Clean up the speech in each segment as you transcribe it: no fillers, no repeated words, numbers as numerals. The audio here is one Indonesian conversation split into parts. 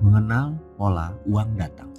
Mengenal pola uang datang.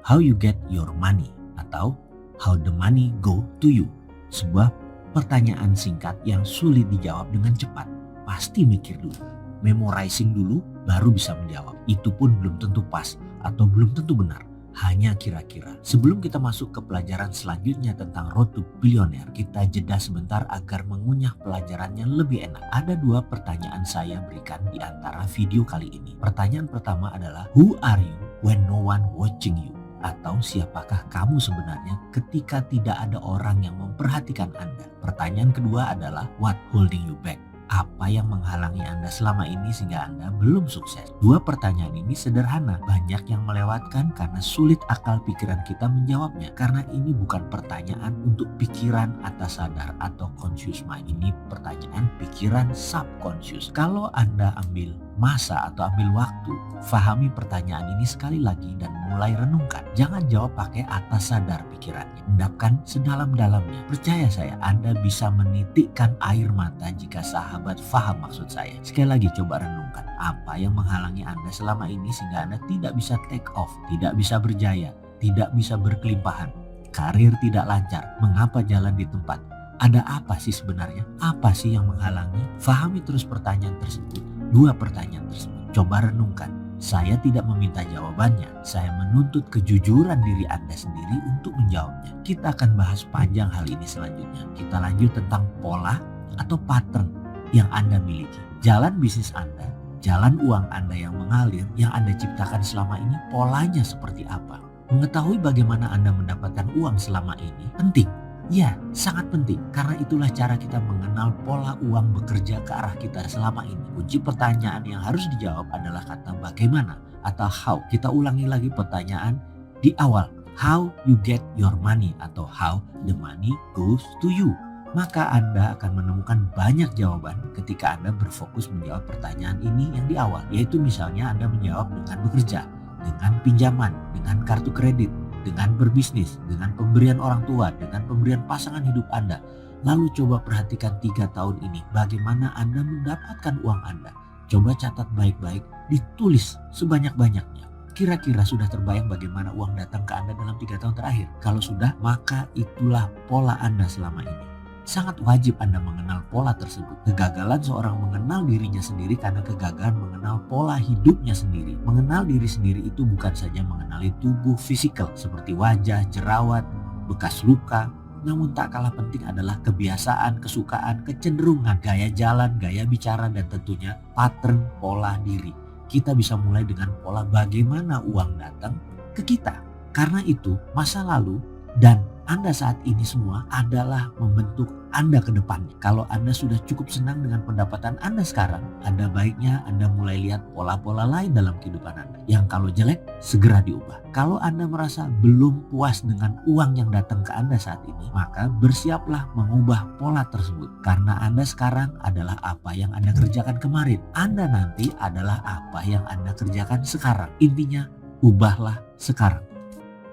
How you get your money atau how the money go to you. Sebuah pertanyaan singkat yang sulit dijawab dengan cepat. Pasti mikir dulu, memorizing dulu baru bisa menjawab. Itu pun belum tentu pas atau belum tentu benar. Hanya kira-kira. Sebelum kita masuk ke pelajaran selanjutnya tentang Road to Billionaire, kita jeda sebentar agar mengunyah pelajarannya lebih enak. Ada dua pertanyaan saya berikan di antara video kali ini. Pertanyaan pertama adalah, who are you when no one watching you? Atau siapakah kamu sebenarnya ketika tidak ada orang yang memperhatikan Anda? Pertanyaan kedua adalah, what holding you back? Apa yang menghalangi Anda selama ini sehingga Anda belum sukses? Dua pertanyaan ini sederhana, banyak yang melewatkan karena sulit akal pikiran kita menjawabnya. Karena ini bukan pertanyaan untuk pikiran atas sadar atau conscious mind. Ini pertanyaan pikiran subconscious. Kalau Anda ambil masa atau ambil waktu, fahami pertanyaan ini sekali lagi dan mulai renungkan. Jangan jawab pakai atas sadar pikirannya. Endapkan sedalam-dalamnya. Percaya saya, Anda bisa menitikkan air mata jika sahabat faham maksud saya. Sekali lagi coba renungkan. Apa yang menghalangi Anda selama ini sehingga Anda tidak bisa take off, tidak bisa berjaya, tidak bisa berkelimpahan, karir tidak lancar, mengapa jalan di tempat? Ada apa sih sebenarnya? Apa sih yang menghalangi? Fahami terus pertanyaan tersebut. Dua pertanyaan tersebut. Coba renungkan. Saya tidak meminta jawabannya. Saya menuntut kejujuran diri Anda sendiri untuk menjawabnya. Kita akan bahas panjang hal ini selanjutnya. Kita lanjut tentang pola atau pattern yang Anda miliki. Jalan bisnis Anda, jalan uang Anda yang mengalir, yang Anda ciptakan selama ini, polanya seperti apa? Mengetahui bagaimana Anda mendapatkan uang selama ini penting. Ya, sangat penting karena itulah cara kita mengenal pola uang bekerja ke arah kita selama ini. Kunci pertanyaan yang harus dijawab adalah kata bagaimana atau how. Kita ulangi lagi pertanyaan di awal. How you get your money atau how the money goes to you. Maka Anda akan menemukan banyak jawaban ketika Anda berfokus menjawab pertanyaan ini yang di awal. Yaitu misalnya Anda menjawab dengan bekerja, dengan pinjaman, dengan kartu kredit, dengan berbisnis, dengan pemberian orang tua, dengan pemberian pasangan hidup Anda. Lalu coba perhatikan 3 tahun ini bagaimana Anda mendapatkan uang Anda. Coba catat baik-baik, ditulis sebanyak-banyaknya. Kira-kira sudah terbayang bagaimana uang datang ke Anda dalam 3 tahun terakhir? Kalau sudah, maka itulah pola Anda selama ini. Sangat wajib Anda mengenal pola tersebut. Kegagalan seorang mengenal dirinya sendiri karena kegagalan mengenal pola hidupnya sendiri. Mengenal diri sendiri itu bukan saja mengenali tubuh fisikal seperti wajah, jerawat, bekas luka. Namun tak kalah penting adalah kebiasaan, kesukaan, kecenderungan, gaya jalan, gaya bicara, dan tentunya pattern pola diri. Kita bisa mulai dengan pola bagaimana uang datang ke kita. Karena itu masa lalu dan Anda saat ini semua adalah membentuk Anda ke depannya. Kalau Anda sudah cukup senang dengan pendapatan Anda sekarang, ada baiknya Anda mulai lihat pola-pola lain dalam kehidupan Anda. Yang kalau jelek, segera diubah. Kalau Anda merasa belum puas dengan uang yang datang ke Anda saat ini, maka bersiaplah mengubah pola tersebut. Karena Anda sekarang adalah apa yang Anda kerjakan kemarin. Anda nanti adalah apa yang Anda kerjakan sekarang. Intinya, ubahlah sekarang.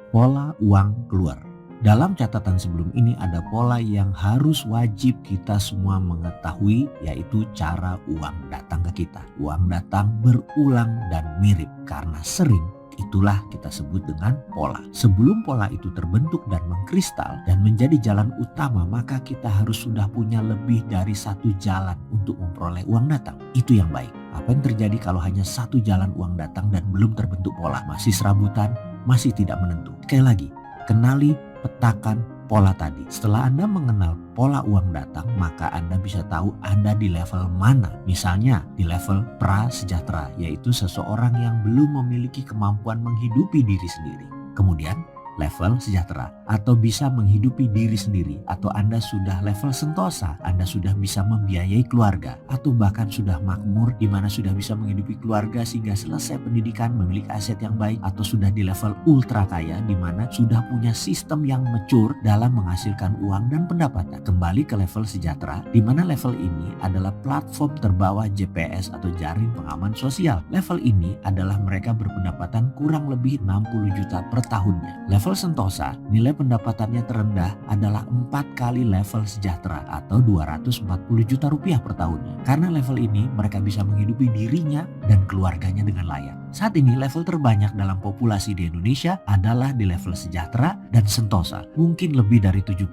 Pola uang keluar. Dalam catatan sebelum ini ada pola yang harus wajib kita semua mengetahui, yaitu cara uang datang ke kita. Uang datang berulang dan mirip karena sering, itulah kita sebut dengan pola. Sebelum pola itu terbentuk dan mengkristal dan menjadi jalan utama, maka kita harus sudah punya lebih dari satu jalan untuk memperoleh uang datang. Itu yang baik. Apa yang terjadi kalau hanya satu jalan uang datang dan belum terbentuk pola? Masih serabutan, masih tidak menentu. Sekali lagi, kenali, petakan pola tadi. Setelah Anda mengenal pola uang datang, maka Anda bisa tahu Anda di level mana. Misalnya di level prasejahtera, yaitu seseorang yang belum memiliki kemampuan menghidupi diri sendiri. Kemudian level sejahtera atau bisa menghidupi diri sendiri, atau Anda sudah level sentosa, Anda sudah bisa membiayai keluarga, atau bahkan sudah makmur di mana sudah bisa menghidupi keluarga sehingga selesai pendidikan, memiliki aset yang baik, atau sudah di level ultra kaya di mana sudah punya sistem yang mature dalam menghasilkan uang dan pendapatan. Kembali ke level sejahtera di mana level ini adalah platform terbawah JPS atau jaring pengaman sosial. Level ini adalah mereka berpendapatan kurang lebih 60 juta per tahunnya. Level Level Sentosa, nilai pendapatannya terendah adalah 4 kali level Sejahtera atau 240 juta rupiah per tahunnya. Karena level ini mereka bisa menghidupi dirinya dan keluarganya dengan layak. Saat ini level terbanyak dalam populasi di Indonesia adalah di level Sejahtera dan Sentosa. Mungkin lebih dari 70%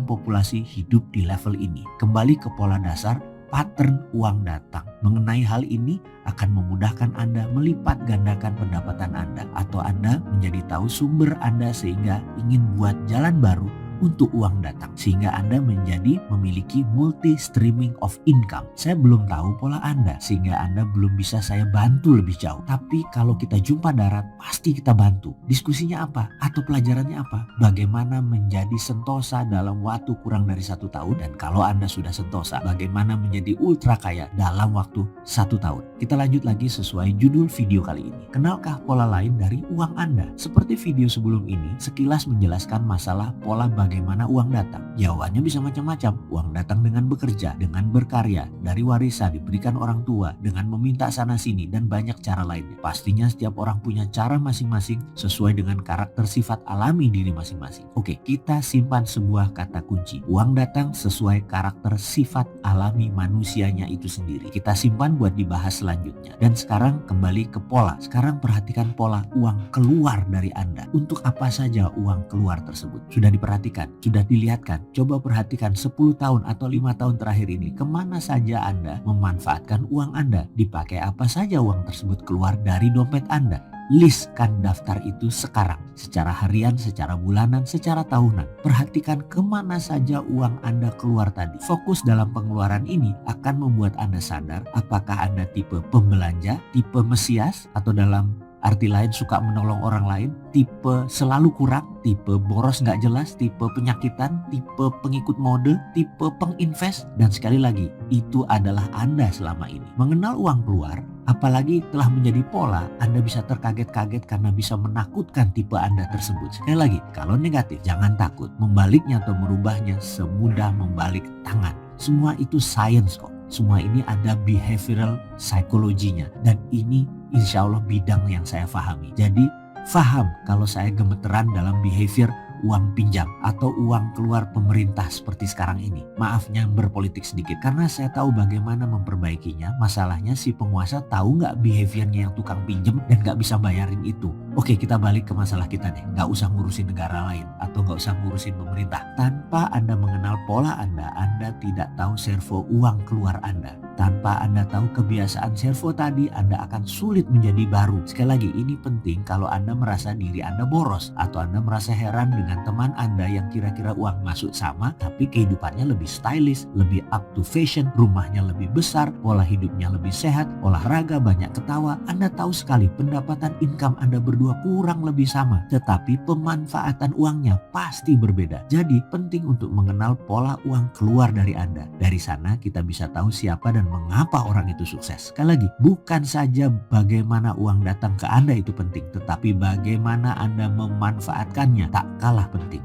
populasi hidup di level ini. Kembali ke pola dasar, pattern uang datang. Mengenai hal ini akan memudahkan Anda melipat gandakan pendapatan Anda atau Anda menjadi tahu sumber Anda sehingga ingin buat jalan baru untuk uang datang sehingga Anda menjadi memiliki multi streaming of income. Saya belum tahu pola Anda sehingga Anda belum bisa saya bantu lebih jauh. Tapi kalau kita jumpa darat pasti kita bantu. Diskusinya apa? Atau pelajarannya apa? Bagaimana menjadi Sentosa dalam waktu kurang dari 1 tahun, dan kalau Anda sudah Sentosa bagaimana menjadi ultra kaya dalam waktu 1 tahun. Kita lanjut lagi sesuai judul video kali ini. Kenalkah pola lain dari uang Anda? Seperti video sebelum ini, sekilas menjelaskan masalah pola bagaimana uang datang. Jawabannya bisa macam-macam. Uang datang dengan bekerja, dengan berkarya, dari warisan diberikan orang tua, dengan meminta sana sini, dan banyak cara lainnya. Pastinya setiap orang punya cara masing-masing sesuai dengan karakter sifat alami diri masing-masing. Oke, kita simpan sebuah kata kunci. Uang datang sesuai karakter sifat alami manusianya itu sendiri. Kita simpan buat dibahas selanjutnya. Dan sekarang kembali ke pola. Sekarang perhatikan pola uang keluar dari Anda. Untuk apa saja uang keluar tersebut? Sudah diperhatikan? Sudah dilihatkan? Coba perhatikan 10 tahun atau 5 tahun terakhir ini, kemana saja Anda memanfaatkan uang Anda? Dipakai apa saja uang tersebut keluar dari dompet Anda? Listkan daftar itu sekarang, secara harian, secara bulanan, secara tahunan. Perhatikan kemana saja uang Anda keluar tadi. Fokus dalam pengeluaran ini akan membuat Anda sadar apakah Anda tipe pembelanja, tipe mesias, atau dalam arti lain suka menolong orang lain, tipe selalu kurang, tipe boros nggak jelas, tipe penyakitan, tipe pengikut mode, tipe penginvest, dan sekali lagi itu adalah Anda selama ini. Mengenal uang keluar, apalagi telah menjadi pola, Anda bisa terkaget-kaget karena bisa menakutkan tipe Anda tersebut. Sekali lagi, kalau negatif jangan takut, membaliknya atau merubahnya semudah membalik tangan. Semua itu science kok. Semua ini ada behavioral psychology-nya, dan ini insya Allah bidang yang saya pahami. Jadi paham kalau saya gemeteran dalam behavior uang pinjam atau uang keluar pemerintah seperti sekarang ini. Maafnya berpolitik sedikit karena saya tahu bagaimana memperbaikinya. Masalahnya si penguasa tahu nggak behaviornya yang tukang pinjam dan nggak bisa bayarin itu. Oke, kita balik ke masalah kita deh. Nggak usah ngurusin negara lain atau nggak usah ngurusin pemerintah. Tanpa Anda mengenal pola Anda tidak tahu servo uang keluar Anda. Tanpa Anda tahu kebiasaan servo tadi, Anda akan sulit menjadi baru. Sekali lagi, ini penting kalau Anda merasa diri Anda boros atau Anda merasa heran dengan teman Anda yang kira-kira uang masuk sama tapi kehidupannya lebih stylish, lebih up to fashion, rumahnya lebih besar, pola hidupnya lebih sehat, olahraga, banyak ketawa. Anda tahu sekali pendapatan income Anda berdua kurang lebih sama, tetapi pemanfaatan uangnya pasti berbeda. Jadi penting untuk mengenal pola uang keluar dari Anda. Dari sana kita bisa tahu siapa dan mengapa orang itu sukses. Sekali lagi, bukan saja bagaimana uang datang ke Anda itu penting, tetapi bagaimana Anda memanfaatkannya tak kalah penting.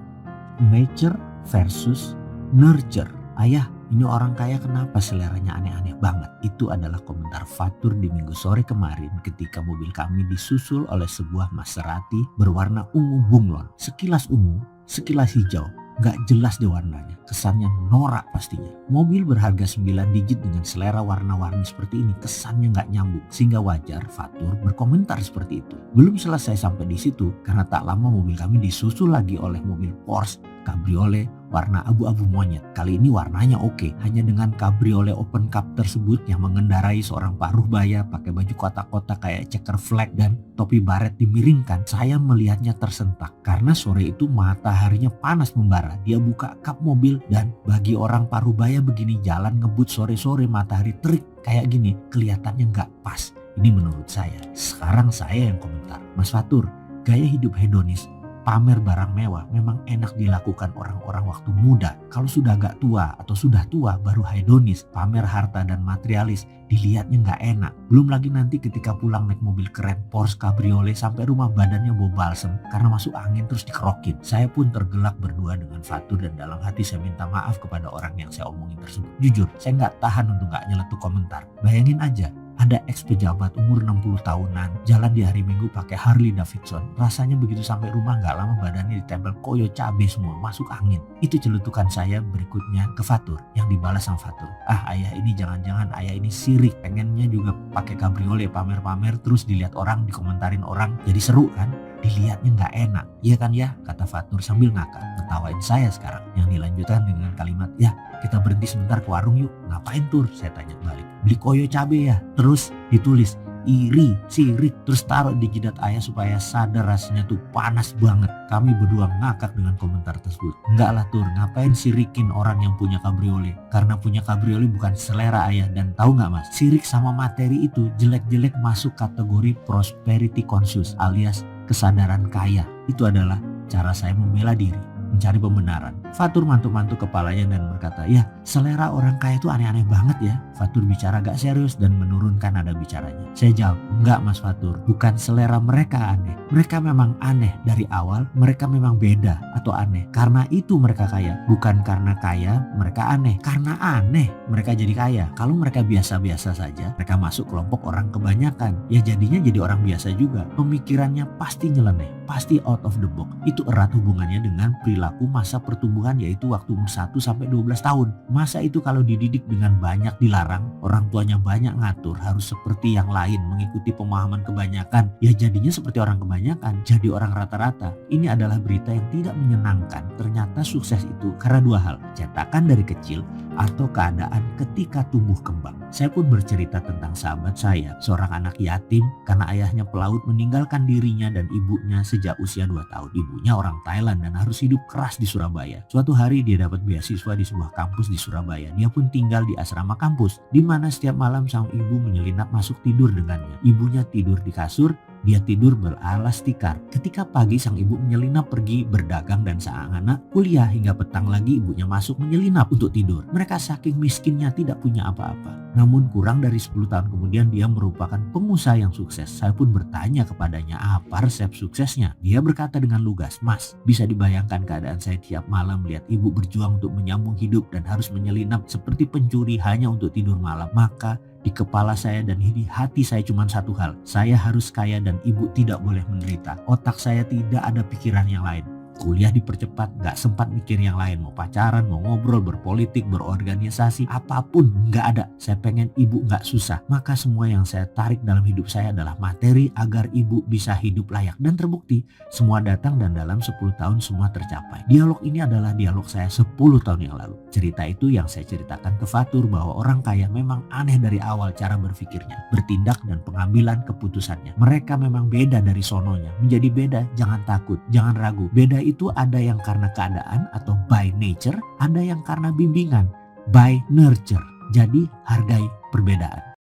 Nature versus nurture. Ayah, ini orang kaya kenapa seleranya aneh-aneh banget? Itu adalah komentar Fatur di minggu sore kemarin ketika mobil kami disusul oleh sebuah Maserati berwarna ungu bunglon. Sekilas ungu, sekilas hijau. Gak jelas deh warnanya, kesannya norak pastinya. Mobil berharga 9 digit dengan selera warna-warni seperti ini kesannya gak nyambung, sehingga wajar Fatur berkomentar seperti itu. Belum selesai sampai di situ karena tak lama mobil kami disusul lagi oleh mobil Porsche Cabriolet warna abu-abu monyet. Kali ini warnanya oke, hanya dengan Cabriolet open cup tersebut yang mengendarai seorang paruhbaya pakai baju kotak-kotak kayak checker flag dan topi baret dimiringkan. Saya melihatnya tersentak karena sore itu mataharinya panas membara. Dia buka kap mobil dan bagi orang paruhbaya begini jalan ngebut sore-sore matahari terik kayak gini kelihatannya nggak pas. Ini menurut saya. Sekarang saya yang komentar. Mas Fatur, gaya hidup hedonis, pamer barang mewah memang enak dilakukan orang-orang waktu muda. Kalau sudah agak tua atau sudah tua baru hedonis, pamer harta dan materialis, dilihatnya nggak enak. Belum lagi nanti ketika pulang naik mobil keren Porsche Cabriolet sampai rumah badannya bau balsem karena masuk angin terus dikerokin. Saya pun tergelak berdua dengan Fatur dan dalam hati saya minta maaf kepada orang yang saya omongin tersebut. Jujur, saya nggak tahan untuk nggak nyeletuk komentar. Bayangin aja, Ada ex pejabat umur 60 tahunan jalan di hari Minggu pakai Harley Davidson. Rasanya begitu sampai rumah gak lama badannya ditempel koyo cabe semua, masuk angin. Itu celutukan saya berikutnya ke Fatur, yang dibalas sama Fatur. Ah ayah ini jangan-jangan ayah ini sirik, pengennya juga pakai kabriolet pamer-pamer terus dilihat orang, dikomentarin orang, jadi seru kan? Dilihatnya nggak enak, iya kan ya, kata Fatur sambil ngakak, ngetawain saya sekarang. Yang dilanjutkan dengan kalimat, ya kita berhenti sebentar ke warung yuk. Ngapain Tur? Saya tanya balik. Beli koyo cabe ya. Terus ditulis iri, sirik, terus taruh di jidat ayah supaya sadar rasanya tuh panas banget. Kami berdua ngakak dengan komentar tersebut. Enggak lah Tur, ngapain sirikin orang yang punya kabriolet? Karena punya kabriolet bukan selera ayah. Dan tahu nggak mas, sirik sama materi itu jelek-jelek masuk kategori prosperity conscious alias kesadaran kaya. Itu adalah cara saya membela diri, mencari pembenaran. Fatur mantuk-mantuk kepalanya dan berkata, ya selera orang kaya itu aneh-aneh banget ya. Fatur bicara gak serius dan menurunkan nada bicaranya. Saya jawab, enggak mas Fatur, bukan selera mereka aneh. Mereka memang aneh dari awal, mereka memang beda atau aneh. Karena itu mereka kaya, bukan karena kaya mereka aneh. Karena aneh mereka jadi kaya. Kalau mereka biasa-biasa saja, mereka masuk kelompok orang kebanyakan. Ya jadinya jadi orang biasa juga. Pemikirannya pasti nyeleneh, pasti out of the box. Itu erat hubungannya dengan perilaku masa pertumbuhan, yaitu waktu umur 1-12 tahun. Masa itu kalau dididik dengan banyak dilarang, orang tuanya banyak ngatur, harus seperti yang lain, mengikuti pemahaman kebanyakan, ya jadinya seperti orang kebanyakan, jadi orang rata-rata. Ini adalah berita yang tidak menyenangkan. Ternyata sukses itu karena dua hal, cetakan dari kecil atau keadaan ketika tumbuh kembang. Saya pun bercerita tentang sahabat saya, seorang anak yatim karena ayahnya pelaut meninggalkan dirinya dan ibunya sejak usia 2 tahun. Ibunya orang Thailand dan harus hidup keras di Surabaya. Suatu hari dia dapat beasiswa di sebuah kampus di Surabaya. Dia pun tinggal di asrama kampus, di mana setiap malam sang ibu menyelinap masuk tidur dengannya. Ibunya tidur di kasur, dia tidur beralas tikar. Ketika pagi sang ibu menyelinap pergi berdagang dan sang anak kuliah, hingga petang lagi ibunya masuk menyelinap untuk tidur. Mereka saking miskinnya tidak punya apa-apa. Namun kurang dari 10 tahun kemudian dia merupakan pengusaha yang sukses. Saya pun bertanya kepadanya apa resep suksesnya. Dia berkata dengan lugas, "Mas, bisa dibayangkan keadaan saya tiap malam melihat ibu berjuang untuk menyambung hidup dan harus menyelinap seperti pencuri hanya untuk tidur malam. Maka di kepala saya dan di hati saya cuma satu hal, saya harus kaya dan ibu tidak boleh menderita. Otak saya tidak ada pikiran yang lain. Kuliah dipercepat, gak sempat mikir yang lain. Mau pacaran, mau ngobrol, berpolitik, berorganisasi, apapun gak ada. Saya pengen ibu gak susah. Maka semua yang saya tarik dalam hidup saya adalah materi agar ibu bisa hidup layak. Dan terbukti, semua datang dan dalam 10 tahun semua tercapai. Dialog ini adalah dialog saya 10 tahun yang lalu. Cerita itu yang saya ceritakan ke Fatur bahwa orang kaya memang aneh dari awal cara berpikirnya, bertindak dan pengambilan keputusannya. Mereka memang beda dari sononya. Menjadi beda, jangan takut, jangan ragu. Beda itu ada yang karena keadaan atau by nature, ada yang karena bimbingan, by nurture. Jadi hargai perbedaan.